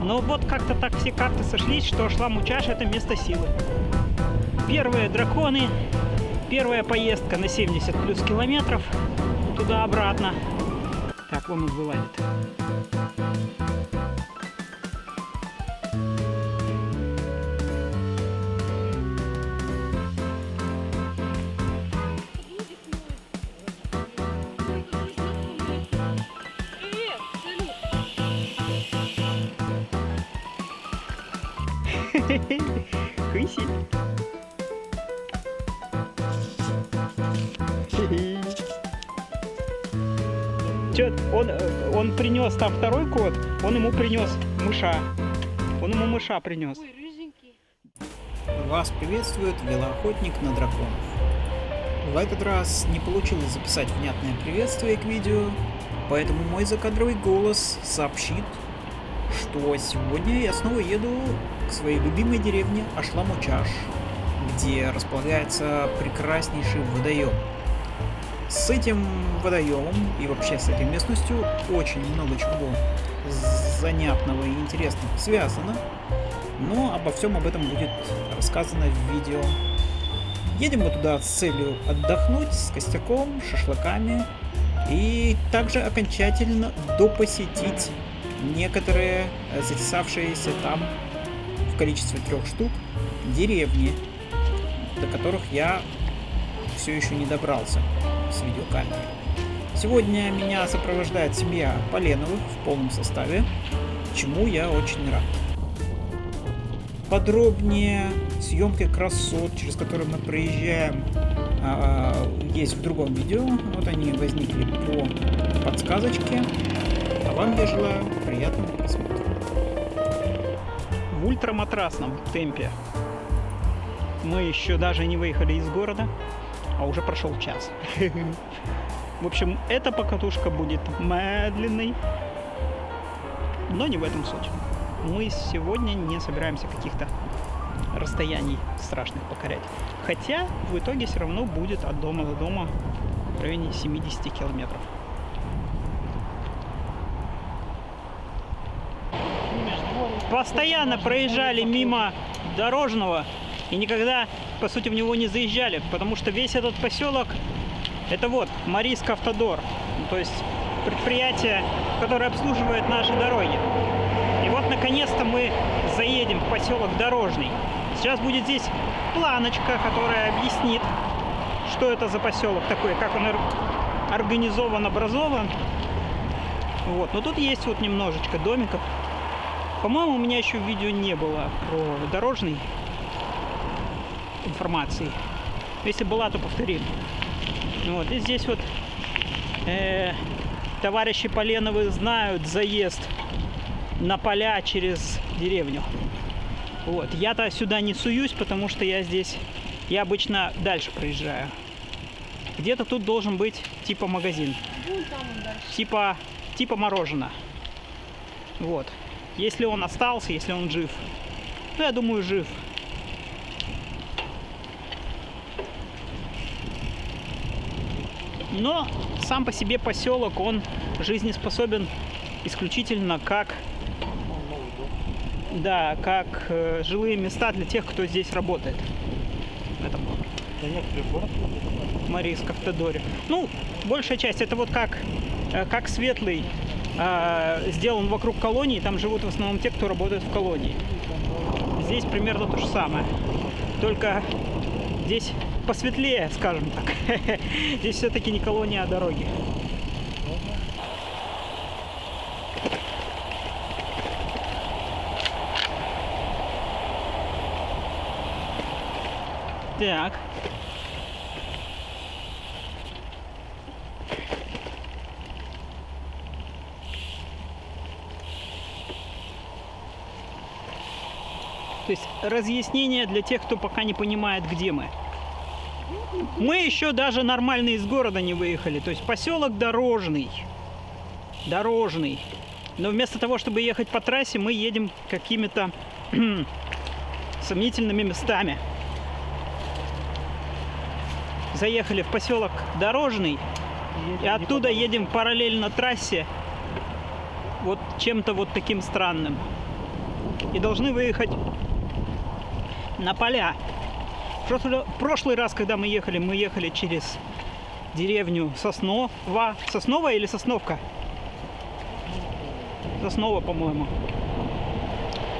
Но вот как-то так все карты сошлись, что Ашламу-Чаш — это место силы. Первые драконы, первая поездка на 70 плюс километров туда-обратно. Так, вон он вылазит. Хыси. Чё, он принес там второй кот, он ему принес мыша. Он ему мыша принес. Ой, рыженький. Вас приветствует велоохотник на драконов. В этот раз не получилось записать внятное приветствие к видео, поэтому мой закадровый голос сообщит, что сегодня я снова еду к своей любимой деревне Ашламу-Чаш, где располагается прекраснейший водоем. С этим водоемом и вообще с этой местностью очень много чего занятного и интересного связано, но обо всем об этом будет рассказано в видео. Едем мы туда с целью отдохнуть с костяком, шашлыками и также окончательно допосетить некоторые затесавшиеся там в количестве 3 штук деревни, до которых я все еще не добрался с видеокамерой. Сегодня меня сопровождает семья Поленовых в полном составе, чему я очень рад. Подробнее съемки красот, через которые мы проезжаем, есть в другом видео. Вот они возникли по подсказочке. А вам я желаю приятного просмотра. В ультраматрасном темпе. Мы еще даже не выехали из города, а уже прошел час. В общем, эта покатушка будет медленной, но не в этом суть. Мы сегодня не собираемся каких-то расстояний страшных покорять. Хотя в итоге все равно будет от дома до дома в районе 70 километров. Постоянно проезжали мимо дорожного и никогда, по сути, в него не заезжали, потому что весь этот поселок — это вот Марийск Автодор, то есть предприятие, которое обслуживает наши дороги. И вот, наконец-то, мы заедем в поселок Дорожный. Сейчас будет здесь планочка, которая объяснит, что это за поселок такой, как он организован, образован. Вот. Но тут есть вот немножечко домиков. По-моему, у меня еще в видео не было про Дорожный информации. Если была, то повторим. Вот. И здесь вот товарищи Поленовы знают заезд на поля через деревню. Вот. Я-то сюда не суюсь, потому что я обычно дальше проезжаю. Где-то тут должен быть типа магазин. Типа мороженое. Вот. Если он остался, если он жив. Ну, я думаю, жив. Но сам по себе поселок, он жизнеспособен исключительно как жилые места для тех, кто здесь работает. В этом Марийск Автодоре. Ну, большая часть это вот как Светлый сделан вокруг колонии, там живут в основном те, кто работает в колонии. Здесь примерно то же самое. Только здесь посветлее, скажем так. Здесь все-таки не колония, а дороги. Так. То есть разъяснение для тех, кто пока не понимает, где мы. Мы еще даже нормально из города не выехали. То есть поселок Дорожный. Дорожный. Но вместо того, чтобы ехать по трассе, мы едем какими-то сомнительными местами. Заехали в поселок Дорожный. И оттуда едем параллельно трассе. Вот чем-то вот таким странным. и должны выехать на поля. Прошлый раз, когда мы ехали через деревню Соснова. Соснова или Сосновка? Соснова, по-моему.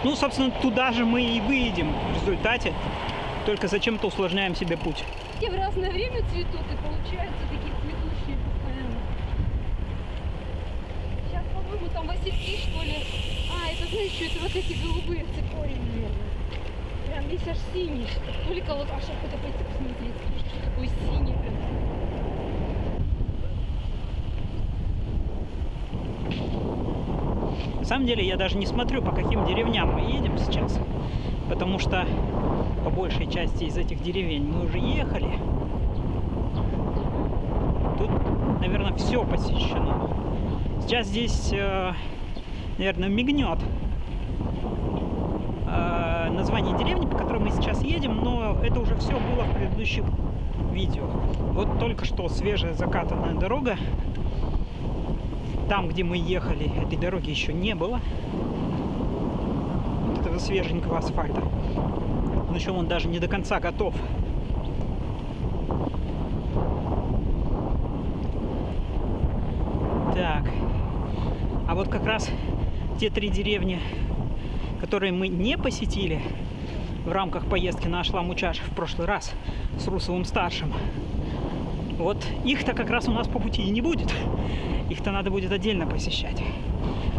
Ну, собственно, туда же мы и выедем в результате. Только зачем-то усложняем себе путь. И в разное время цветут, и получаются такие цветущие постоянно. Сейчас, по-моему, там Васильки, что ли. А, это, знаешь, что это вот эти голубые цикории, наверное. Прям весь аж синий. Только вот, аж охота пойти посмотреть, что такое синий прям. На самом деле я даже не смотрю, по каким деревням мы едем сейчас, потому что по большей части из этих деревень мы уже ехали. Тут, наверное, все посещено. Сейчас здесь, наверное, мигнет название деревни, по которой мы сейчас едем, но это уже все было в предыдущих видео. Вот только что свежая закатанная дорога. Там, где мы ехали, этой дороги еще не было. Вот этого свеженького асфальта. Причем он даже не до конца готов. Так. А вот как раз те 3 деревни, которые мы не посетили в рамках поездки на Ашламучаш в прошлый раз с Русовым-старшим, вот их-то как раз у нас по пути и не будет. Их-то надо будет отдельно посещать.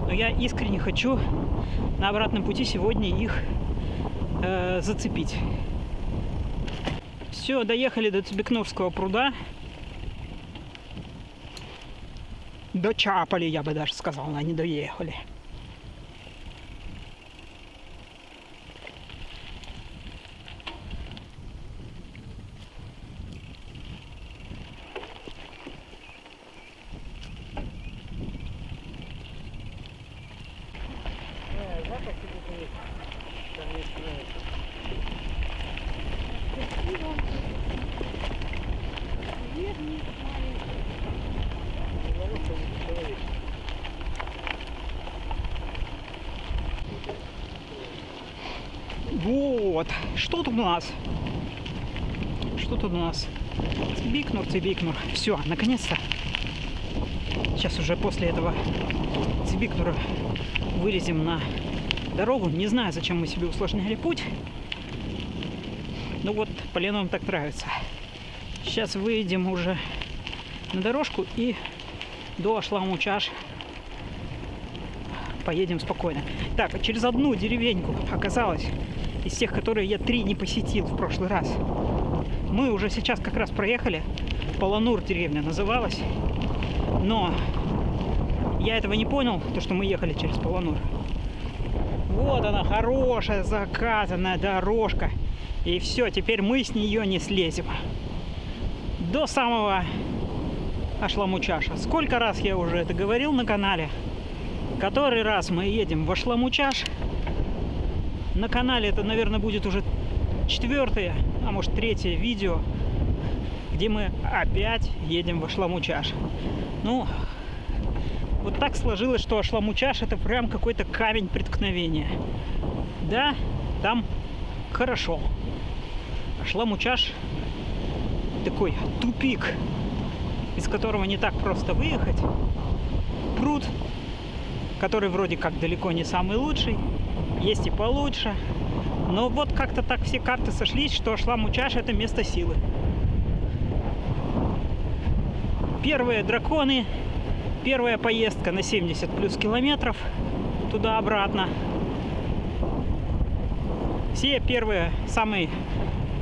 Но я искренне хочу на обратном пути сегодня их зацепить. Все, доехали до Цбекнурского пруда. Дочапали, я бы даже сказал, а не доехали. Вот, что тут у нас? Что тут у нас? Цбекнур. Все, наконец-то. Сейчас уже после этого Цбекнура вылезем на дорогу. Не знаю, зачем мы себе усложняли путь. Ну вот, Поленовым так нравится. Сейчас выйдем уже на дорожку и до Ашламучаш поедем спокойно. Так, через одну деревеньку оказалось, из тех, которые я 3 не посетил в прошлый раз. Мы уже сейчас как раз проехали. Полонур деревня называлась. Но я этого не понял, то что мы ехали через Полонур. Вот она, хорошая закатанная дорожка. И все, теперь мы с нее не слезем. До самого Ашламучаша. Сколько раз я уже это говорил на канале. Который раз мы едем в Ашламучаш. На канале это, наверное, будет уже 4-е, а может 3-е видео, где мы опять едем в Ашламучаш. Ну, вот так сложилось, что Ашламучаш это прям какой-то камень преткновения. Да, там хорошо. Ашламучаш такой тупик, из которого не так просто выехать. Пруд, который вроде как далеко не самый лучший. Есть и получше. Но вот как-то так все карты сошлись, что Ашламучаш это место силы. Первые драконы. Первая поездка на 70 плюс километров. Туда-обратно. Все первые, самые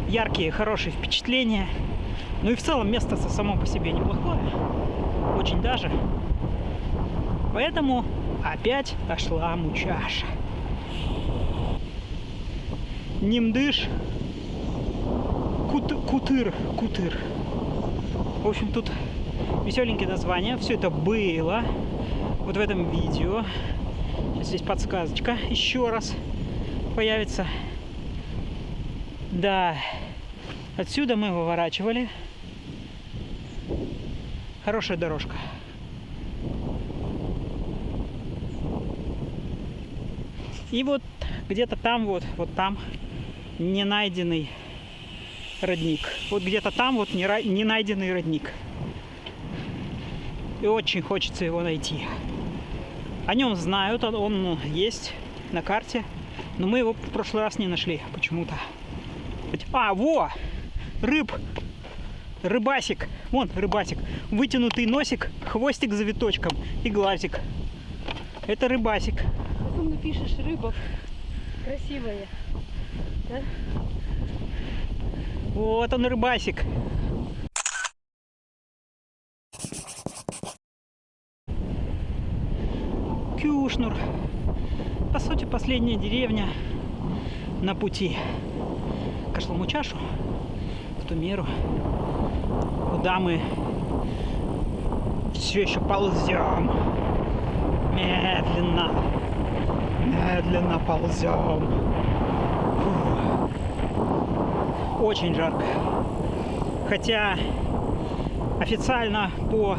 яркие, хорошие впечатления. Ну и в целом место само по себе неплохое. Очень даже. Поэтому опять Ашламучаш. Нимдыш, Кутыр. В общем, тут веселенькие названия. Все это было вот в этом видео. Здесь подсказочка еще раз появится. Да, отсюда мы выворачивали. Хорошая дорожка. И вот где-то там, вот там не найденный родник. Вот где-то там вот не найденный родник. И очень хочется его найти. О нем знают, он есть на карте. Но мы его в прошлый раз не нашли почему-то. А, во! Рыбасик. Вон рыбасик. Вытянутый носик, хвостик с завиточком и глазик. Это рыбасик. Потом напишешь рыба красивая. Да? Вот он, рыбасик. Кюшнур. По сути, последняя деревня на пути к Ашламучашу, в ту меру, куда мы все еще ползем. Медленно ползем. Фух. Очень жарко. Хотя официально по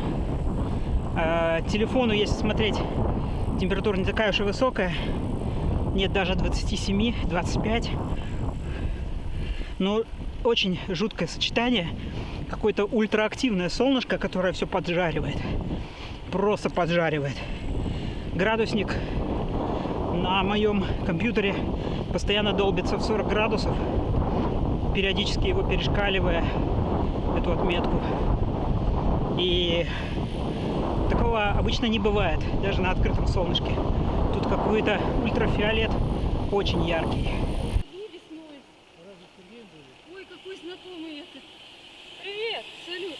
телефону, если смотреть, температура не такая уж и высокая. Нет, даже 27, 25. Но очень жуткое сочетание. Какое-то ультраактивное солнышко, которое все поджаривает. Просто поджаривает. Градусник на моем компьютере постоянно долбится в 40 градусов, периодически его перешкаливая, эту отметку. И такого обычно не бывает, даже на открытом солнышке. Тут какой-то ультрафиолет очень яркий. Весной. Ой, какой знакомый этот. Привет, салют.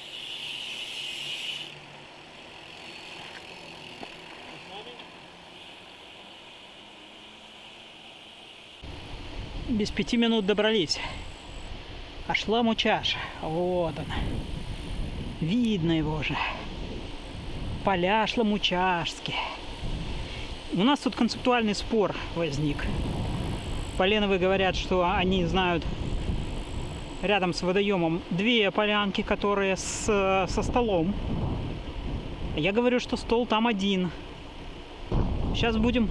Без 5 минут добрались. Ашламучаш. Вот он. Видно его же. Поля ашламучашские. У нас тут концептуальный спор возник. Поленовы говорят, что они знают рядом с водоемом 2 полянки, которые со столом. Я говорю, что стол там 1. Сейчас будем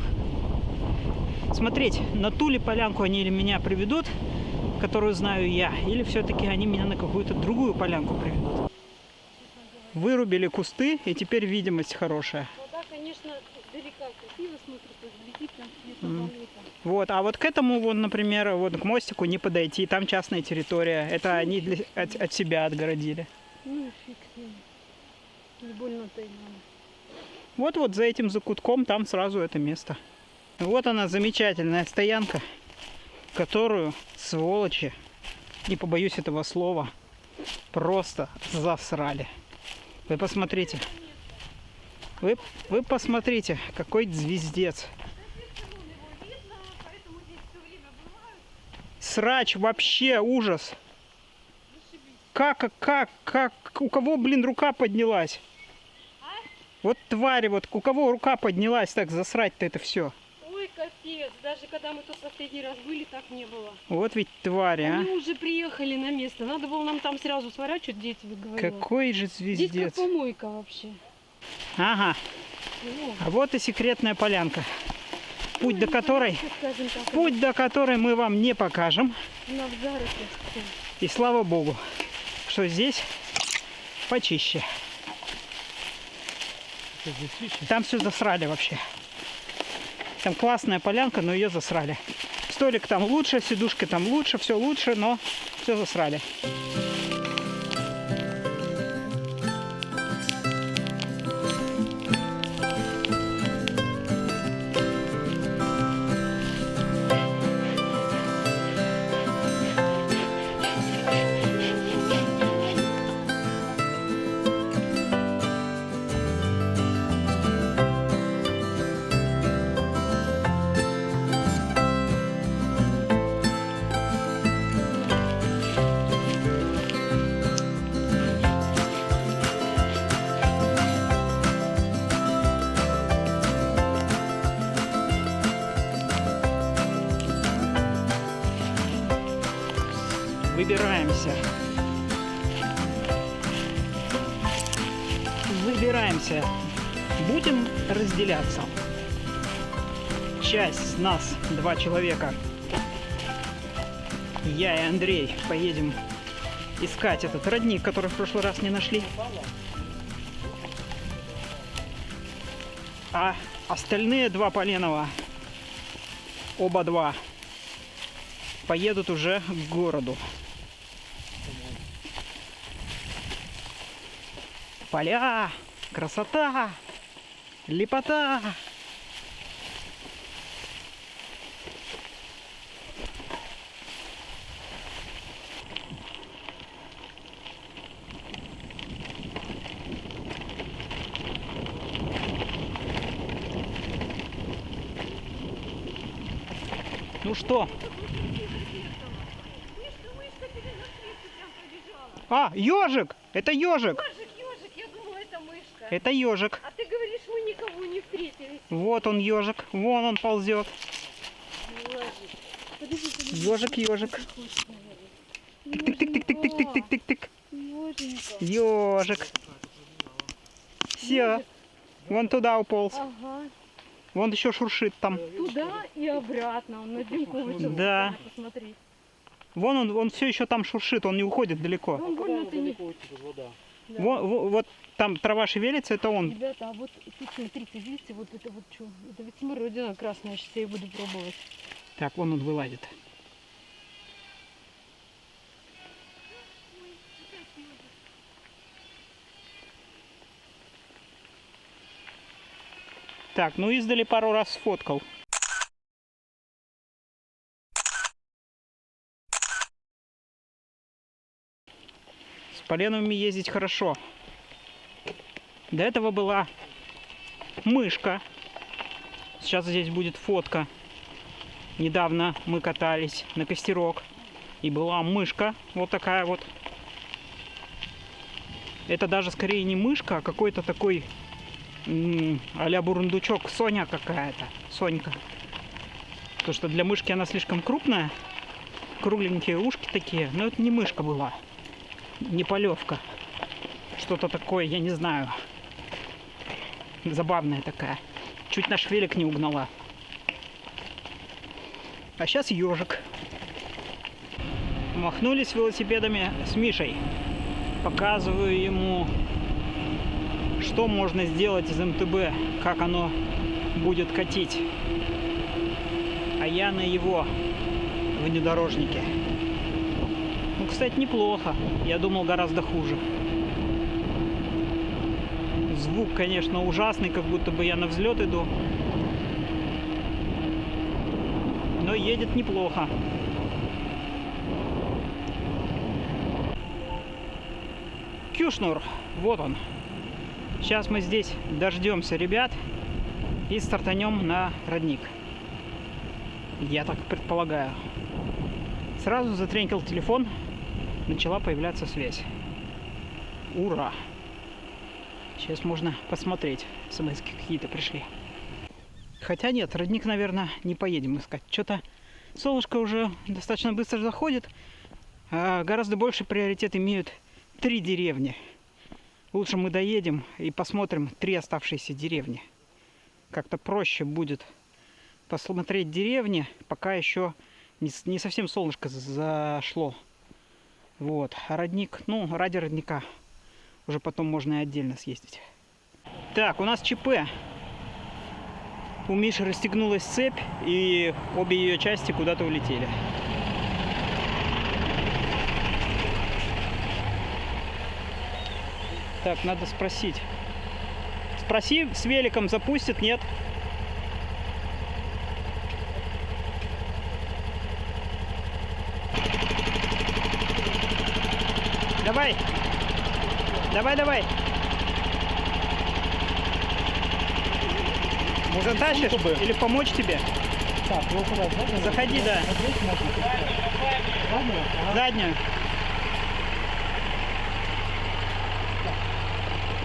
смотреть, на ту ли полянку они или меня приведут, которую знаю я, или все-таки они меня на какую-то другую полянку приведут. Вырубили кусты, и теперь видимость хорошая. Вода, конечно, далека, красиво смотрится, летит там цветом. Вот, а вот к этому, вот, например, вот к мостику не подойти, там частная территория. Это они от себя отгородили. Ну, фиг с ним. Не больно-то и надо. Вот за этим закутком там сразу это место. Вот она, замечательная стоянка, которую сволочи, не побоюсь этого слова, просто засрали. Вы посмотрите. Вы посмотрите, какой звездец. Срач, вообще ужас. Как, у кого, блин, рука поднялась? Вот твари, вот у кого рука поднялась так засрать-то это все? Ой, капец, даже когда мы тут последний раз были, так не было. Вот ведь твари, а. Они уже приехали на место, надо было нам там сразу сворачивать, дети, вы говорили. Какой же Здесь как звездец. помойка вообще. Ага. А вот и секретная полянка. Путь до которой мы вам не покажем. И слава богу, что здесь почище. Там все засрали вообще. Там классная полянка, но ее засрали. Столик там лучше, сидушка там лучше, все лучше, но все засрали. Выбираемся. Будем разделяться. часть нас, 2 человека, я и Андрей, поедем искать этот родник, который в прошлый раз не нашли. А остальные 2 Поленова, оба 2, поедут уже к городу. Поля, красота, лепота. Ну что? А, ежик! Это ежик! Ежик, я думала, это мышка. Это ежик. А ты говоришь, мы никого не встретились. Вот он ежик. Вон он ползет. Ежик, ежик. Тык-тык-тык-тык-тык-тык-тык-тык. Ежик. Все. Вон туда уполз. Ага. Вон еще шуршит там. Туда и обратно. Он на дымку вышел. Да. Посмотри. Вон он все еще там шуршит, он не уходит далеко. Он больно-то не... Да. Вот там трава шевелится, это он. Ребята, а вот тут смотрите, видите, вот это вот что? Это ведь смородина красная, сейчас я ее буду пробовать. Так, вон он вылазит. Так, ну издали пару раз сфоткал. С поленовыми ездить хорошо. До этого была мышка. Сейчас здесь будет фотка. Недавно мы катались на костерок. И была мышка. Вот такая вот. Это даже скорее не мышка, а какой-то такой а-ля бурундучок. Соня какая-то. Сонька. Потому что для мышки она слишком крупная. Кругленькие ушки такие. Но это не мышка была. Не полевка. Что-то такое, я не знаю. Забавная такая. Чуть наш велик не угнала. А сейчас ежик. Махнулись велосипедами с Мишей. Показываю ему, что можно сделать из МТБ, как оно будет катить. А я на его внедорожнике. Ну, кстати, неплохо. Я думал, гораздо хуже. Звук, конечно, ужасный, как будто бы я на взлет иду. Но едет неплохо. Кюшнур, вот он. Сейчас мы здесь дождемся ребят и стартанем на родник. Я так предполагаю. Сразу затренькал телефон, начала появляться связь. Ура! Сейчас можно посмотреть, смс-ки какие-то пришли. Хотя нет, родник, наверное, не поедем искать. Что-то солнышко уже достаточно быстро заходит. А гораздо больше приоритет имеют 3 деревни. Лучше мы доедем и посмотрим 3 оставшиеся деревни. Как-то проще будет посмотреть деревни, пока еще не совсем солнышко зашло. Вот. А родник, ну, ради родника уже потом можно и отдельно съездить. Так, у нас ЧП. У Миши расстегнулась цепь, и обе ее части куда-то улетели. Так, надо спросить. Спроси, с великом запустит, нет? Давай! Давай, давай! Может, тащишь? Или помочь тебе? Так, ну куда? Заходи, да. Заднюю.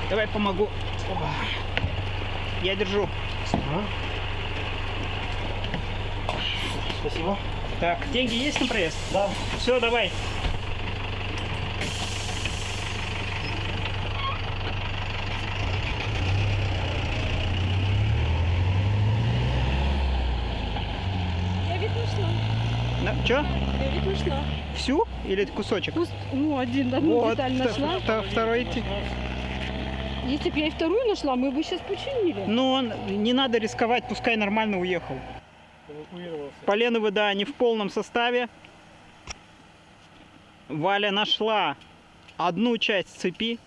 Давай помогу. Опа. Я держу. Спасибо. Так, деньги есть на проезд? Да. Все, давай. Чё? Я ведь нашла. Всю или кусочек? Ну, одну Вот, деталь нашла. второй. Если бы я и вторую нашла, мы бы сейчас починили. Но не надо рисковать, пускай нормально уехал. Поленовы, да, они в полном составе. Валя нашла одну часть цепи.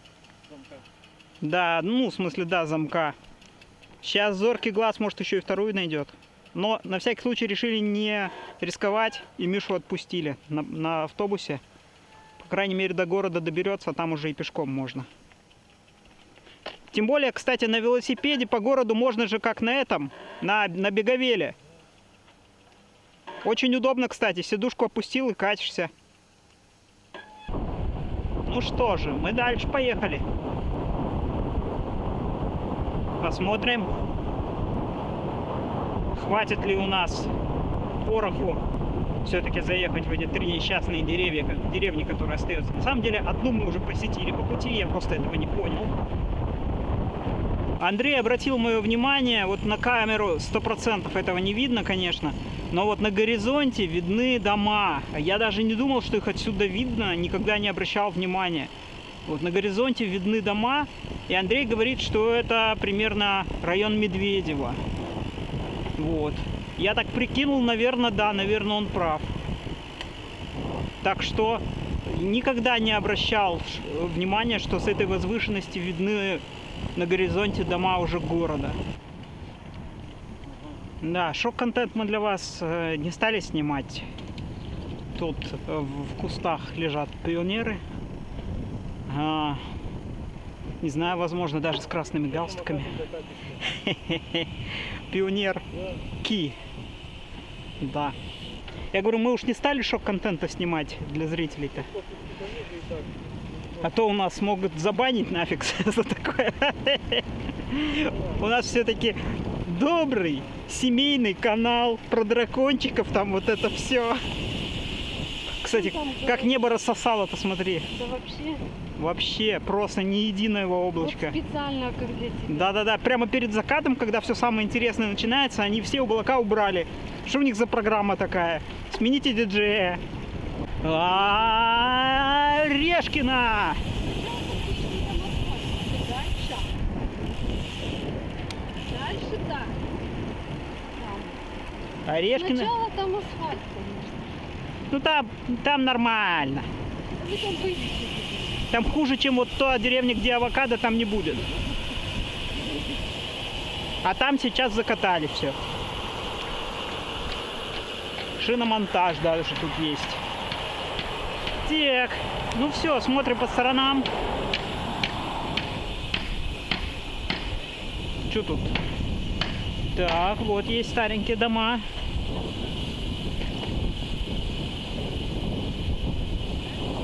Да, ну, в смысле, да, замка. Сейчас зоркий глаз, может, еще и вторую найдет. Но на всякий случай решили не рисковать, и Мишу отпустили на автобусе. По крайней мере, до города доберется, а там уже и пешком можно. Тем более, кстати, на велосипеде по городу можно же как на этом, на беговеле. Очень удобно, кстати, сидушку опустил и катишься. Ну что же, мы дальше поехали. Посмотрим, хватит ли у нас пороху все-таки заехать в эти 3 несчастные деревни, которые остаются. На самом деле, одну мы уже посетили по пути, я просто этого не понял. Андрей обратил мое внимание, вот на камеру 100% этого не видно, конечно, но вот на горизонте видны дома. Я даже не думал, что их отсюда видно, никогда не обращал внимания. Вот на горизонте видны дома, и Андрей говорит, что это примерно район Медведева. Вот. Я так прикинул, наверное, да, наверное, он прав. Так что никогда не обращал внимания, что с этой возвышенности видны на горизонте дома уже города. Да, шок-контент мы для вас не стали снимать. Тут в кустах лежат пионеры. Не знаю, возможно, даже с красными галстуками. Пионер Ки. Да. Я говорю, мы уж не стали шок-контента снимать для зрителей-то. А то у нас могут забанить нафиг за такое. У нас все-таки добрый семейный канал про дракончиков, там вот это все. Кстати, как небо рассосало-то, смотри. Да вообще. Вообще, просто ни единого облачка. Вот специально, как для тебя. Да-да-да, прямо перед закатом, когда все самое интересное начинается, они все облака убрали. Что у них за программа такая? Смените диджея. Решкина! Дальше так. Орешкина? Сначала там асфальт, конечно. Ну там нормально. Вы там выйдете. Там хуже, чем вот та деревня, где авокадо, там не будет. А там сейчас закатали все. Шиномонтаж даже тут есть. Так, ну все, смотрим по сторонам. Что тут? Так, вот есть старенькие дома.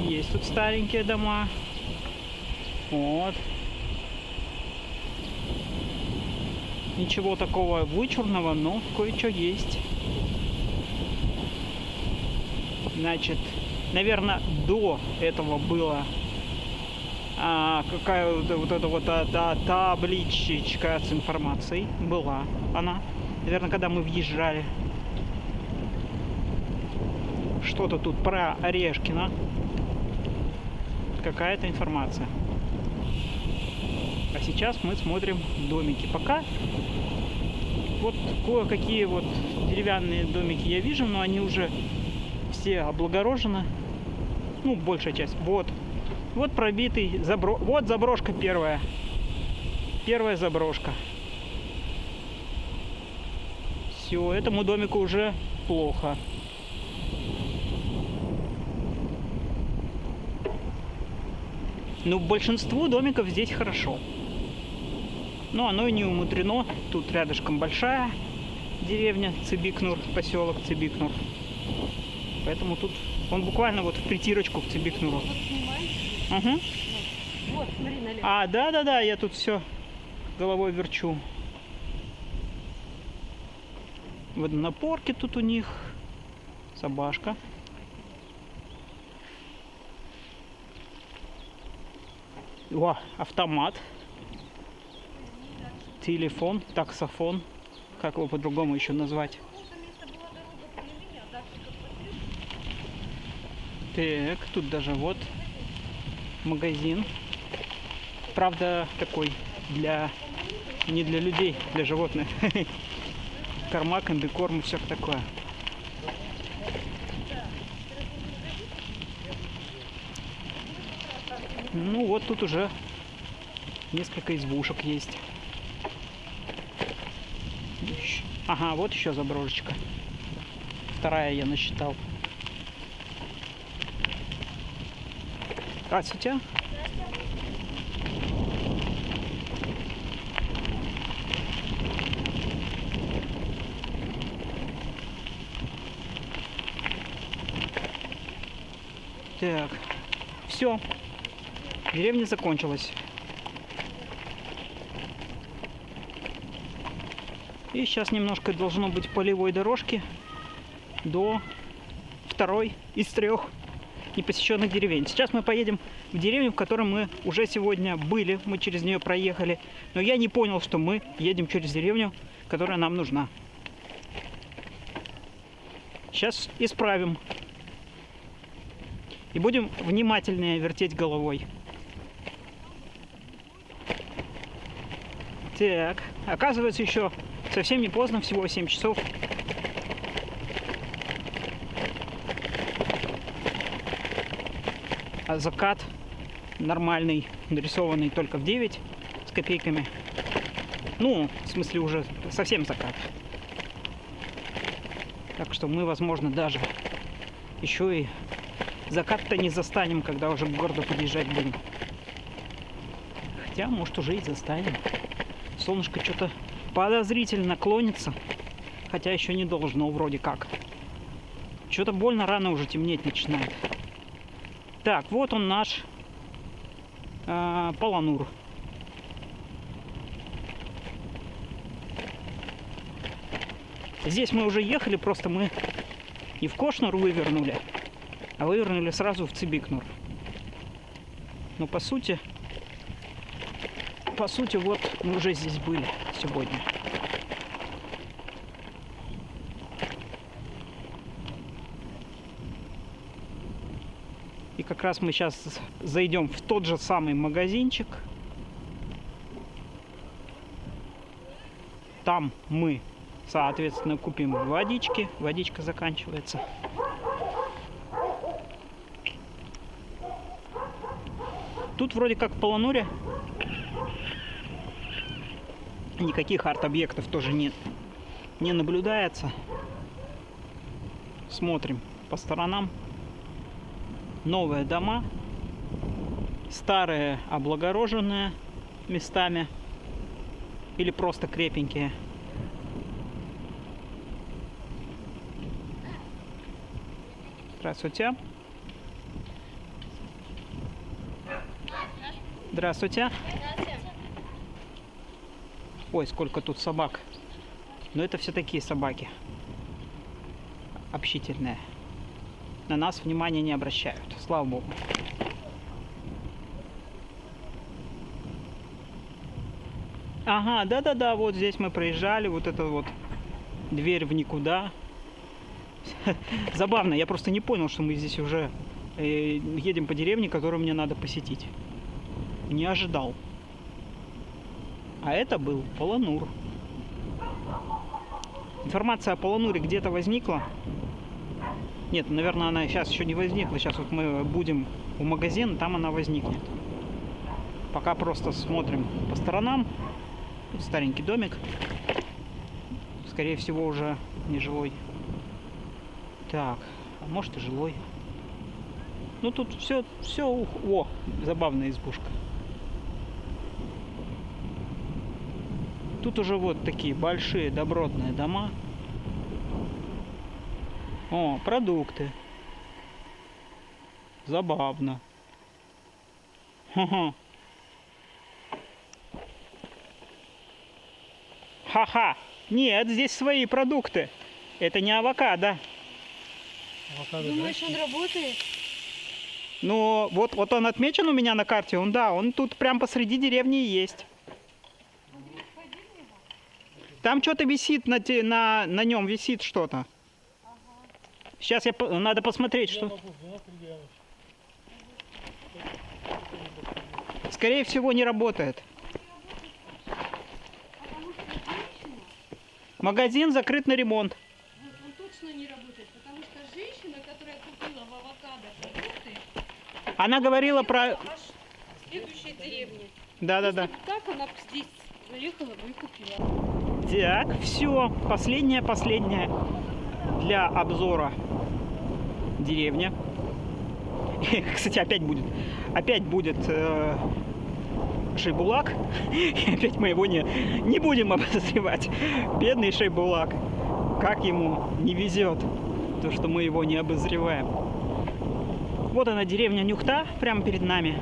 Есть тут старенькие дома. Вот. Ничего такого вычурного, но кое-что есть. Значит, наверное, до этого было какая вот эта вот табличечка с информацией. Была она. Наверное, когда мы въезжали. Что-то тут про Орешкино. Какая-то информация. А сейчас мы смотрим домики. Пока вот кое-какие вот деревянные домики я вижу, но они уже все облагорожены. Ну, большая часть. Вот пробитый вот заброшка первая. Первая заброшка. Все, этому домику уже плохо. Но большинству домиков здесь хорошо. Но оно и не умудрено. Тут рядышком большая деревня Цибикнур, поселок Цибикнур. Поэтому тут он буквально вот в притирочку к Цибикнуру. Вот снимаешь. Угу. Вот, смотри налево. Да, я тут все головой верчу. Водонапорки тут у них. Собашка. О, автомат. Телефон, таксофон. Как его по-другому еще назвать? Так, тут даже вот магазин. Правда, такой не для людей, для животных. Корма, комбикорм и все такое. Ну вот тут уже несколько избушек есть. Ага, вот еще заброшечка. Вторая я насчитал. Здравствуйте. Так, все. Деревня закончилась. И сейчас немножко должно быть полевой дорожки до второй из 3 непосещенных деревень. Сейчас мы поедем в деревню, в которой мы уже сегодня были. Мы через нее проехали. Но я не понял, что мы едем через деревню, которая нам нужна. Сейчас исправим. И будем внимательнее вертеть головой. Так, оказывается, еще совсем не поздно, всего 7 часов. А закат нормальный, нарисованный только в 9 с копейками. Ну, в смысле, уже совсем закат. Так что мы, возможно, даже еще и закат-то не застанем, когда уже к городу подъезжать будем. Хотя, может, уже и застанем. Солнышко что-то подозрительно клонится. Хотя еще не должно, вроде как. Что-то больно рано уже темнеть начинает. Так, вот он наш Полонур. Здесь мы уже ехали, просто мы не в Кошнур вывернули, а вывернули сразу в Цибикнур. Но по сути, вот мы уже здесь были сегодня. И как раз мы сейчас зайдем в тот же самый магазинчик. Там мы, соответственно, купим водички. Водичка заканчивается. Тут вроде как в Полонуре никаких арт-объектов тоже не наблюдается. Смотрим по сторонам. Новые дома, старые облагороженные местами или просто крепенькие. Здравствуйте. Здравствуйте. Ой, сколько тут собак. Но это все такие собаки. Общительные. На нас внимания не обращают. Слава богу. Ага, да-да-да, вот здесь мы проезжали. Вот это вот дверь в никуда. Забавно, я просто не понял, что мы здесь уже едем по деревне, которую мне надо посетить. Не ожидал. А это был Полонур. Информация о Полонуре где-то возникла. Нет, наверное, она сейчас еще не возникла. Сейчас вот мы будем у магазина, там она возникнет. Пока просто смотрим по сторонам. Тут старенький домик. Скорее всего, уже не жилой. Так, а может и жилой. Ну тут все, о, забавная избушка. Тут уже вот такие большие добротные дома. О, продукты. Забавно. Ха-ха. Ха-ха. Нет, здесь свои продукты. Это не авокадо. Думаешь, он работает? Ну, вот он отмечен у меня на карте. Он тут прям посреди деревни и есть. Там что-то висит на нем, висит что-то. Сейчас надо посмотреть, что... Скорее всего, не работает. Магазин закрыт на ремонт. Он точно не работает, потому что женщина, которая купила в авокадо продукты, Она говорила про... аж в следующей деревне. Да-да-да. Если бы так она бы здесь заехала бы и купила. Так, все. Последняя для обзора деревня. Кстати, опять будет Шейбулак. И опять мы его не будем обозревать. Бедный Шейбулак. Как ему не везет, то, что мы его не обозреваем. Вот она, деревня Нюхта, прямо перед нами.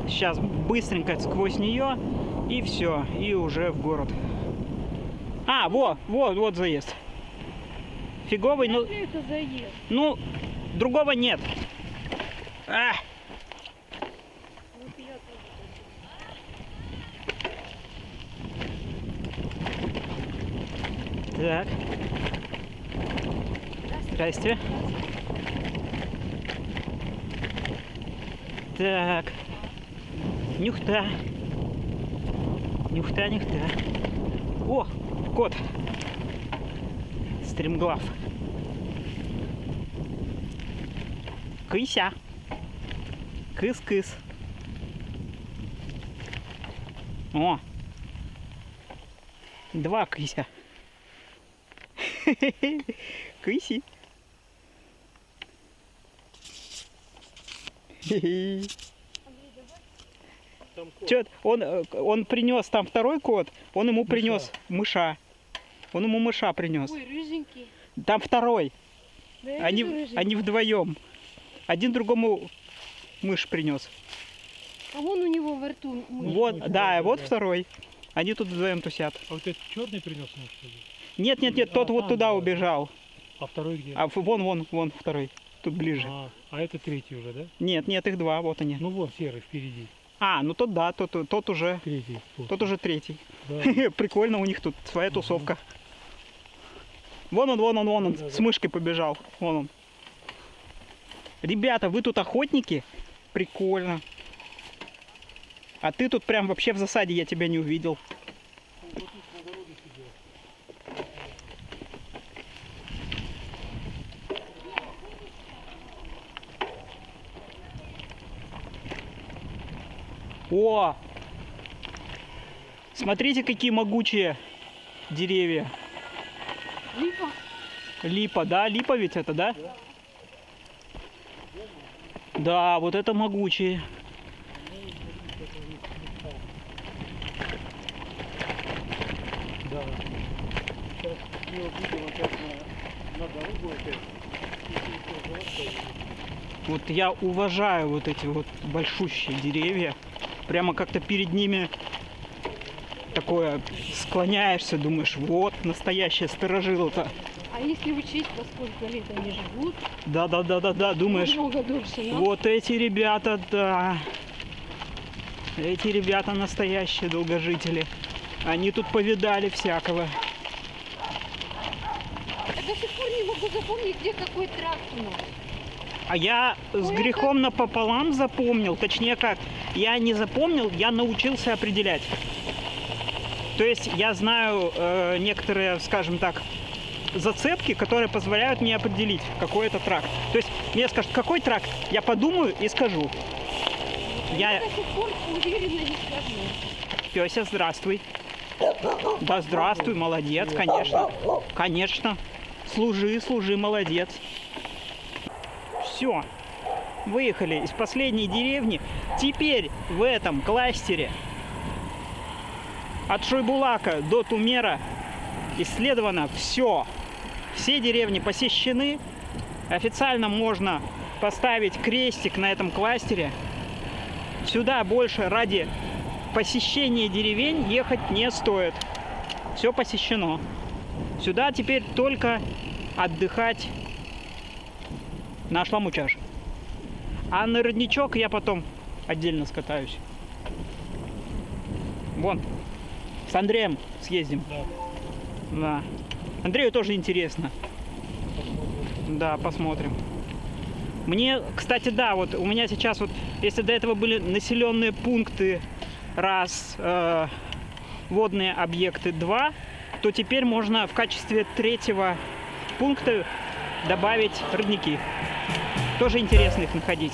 Сейчас быстренько сквозь нее, и все, и уже в город. А, вот заезд. Фиговый, ну... Это заезд. Ну, другого нет. А! Вот я тоже. Так. Здрасте. Так. Нюхта. Нюхта. О, кот. Стремглав. Кыся. Кыс-кыс. О. 2 кыся. Кыси. Чё, он принес там второй кот, он ему принес мыша. Он ему мыша принес. Ой, рыженький. Там второй. Да я Они, вижу рыженький. они вдвоем. Один другому мышь принес. А вон у него во рту мышь. Вот, нифига да, себе, вот да. второй. Они тут вдвоем тусят. А вот этот черный принес ему, что ли? Нет, тот вот там, туда да. убежал. А второй где? А вон второй. Тут ближе. А это третий уже, да? Нет, их 2, вот они. Ну вон серый впереди. А, ну тот да, тот уже Третий. Вот. тот уже третий. Да. Прикольно, у них тут своя тусовка. Вон он, Да-да. с мышкой побежал. Вон он. Ребята, вы тут охотники? Прикольно. А ты тут прям вообще в засаде, я тебя не увидел. О! Смотрите, какие могучие деревья. Липа. Липа, да? Липа ведь это, да? Да, вот это могучие. Да. Сейчас его будем опять на дорогу опять. Вот я уважаю вот эти вот большущие деревья. Прямо как-то перед ними такое склоняешься, думаешь, вот настоящее сторожило-то. А если учесть, во сколько лет они живут, Да, думаешь, много дольше, но... вот эти ребята, да. Эти ребята настоящие долгожители. Они тут повидали всякого. Я до сих пор не могу запомнить, где какой тракт у нас. А я с Ой, грехом напополам запомнил, точнее как, я не запомнил, я научился определять. То есть я знаю некоторые, скажем так, зацепки, которые позволяют мне определить, какой это тракт. То есть мне скажут, какой тракт, я подумаю и скажу. Я до сих пор уверенно не скажу. Пёся, здравствуй. Да, здравствуй, молодец, конечно. Конечно. Служи, молодец. Все. Выехали из последней деревни. Теперь в этом кластере от Шойбулака до Тумера исследовано все. Все деревни посещены. Официально можно поставить крестик на этом кластере. Сюда больше ради посещения деревень ехать не стоит. Все посещено. Сюда теперь только отдыхать на Шламучаш. А на родничок я потом отдельно скатаюсь. Вон. С Андреем съездим. Да. Да. Андрею тоже интересно. Посмотрим. Да, посмотрим. Мне, кстати, да, вот у меня сейчас вот, если до этого были населенные пункты раз, водные объекты 2, то теперь можно в качестве 3-го пункта добавить родники. Тоже интересно их находить.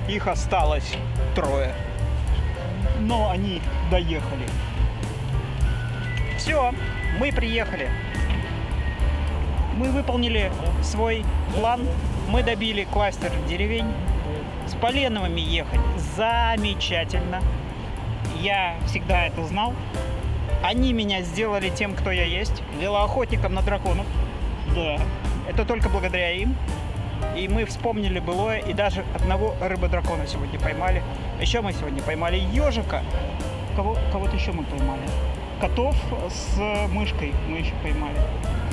Их осталось 3, но они доехали. Все, мы приехали. Мы выполнили свой план. Мы добили кластер деревень. С Поленовыми ехать замечательно. Я всегда это знал. Они меня сделали тем, кто я есть. Велоохотником на драконов. Да, это только благодаря им. И мы вспомнили былое, и даже одного рыбодракона сегодня поймали. Еще мы сегодня поймали ежика. Кого-то еще мы поймали. Котов с мышкой мы еще поймали.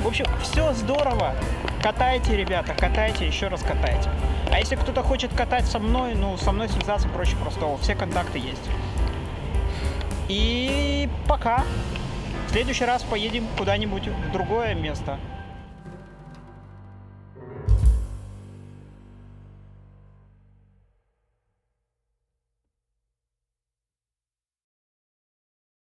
В общем, все здорово. Катайте, ребята, катайте, еще раз катайте. А если кто-то хочет катать со мной, ну, со мной связаться проще простого. Все контакты есть. И пока. В следующий раз поедем куда-нибудь в другое место.